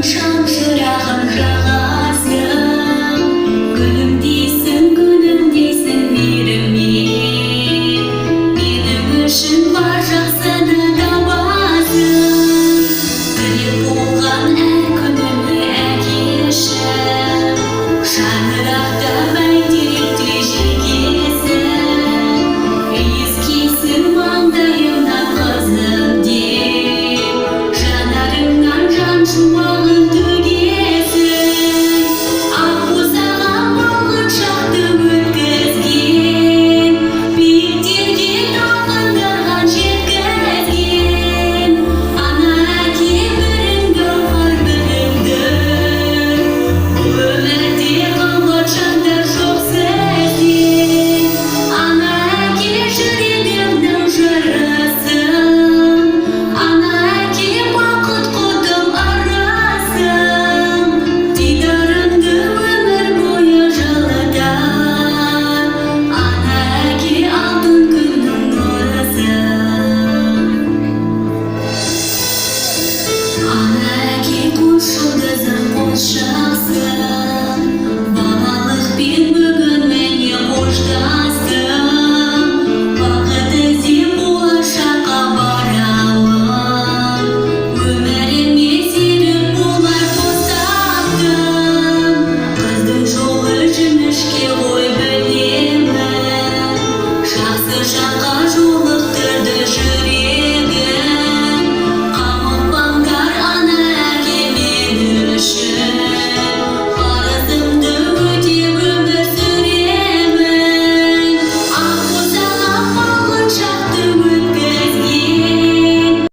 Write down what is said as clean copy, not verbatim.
шамшырағын жағасың, күнім дейсің мейіріммен, менің үшін бар жақсыны табасың. Тілеп болған әр күніме әкешім, шаңырақта бәйтеректе жекесің, иіскейсің маңдайымнан қызым деп, жанарыңнан жан шуағын төгесің. Ақ босаған балғын шақты өткізген, биіктерге талпындырған жеткізген. Ана әке бірің гауһар біріңдір, өмірде қымбат жандар жоқ сізден. Ана әке жүрегімнің жырысың, ана әке бақыт құтым арасың. Дидарыңды өмір бойы жылытар, ана әке алтын күннің нұрысың. Ана әке қос жұлдызым қос жақсың.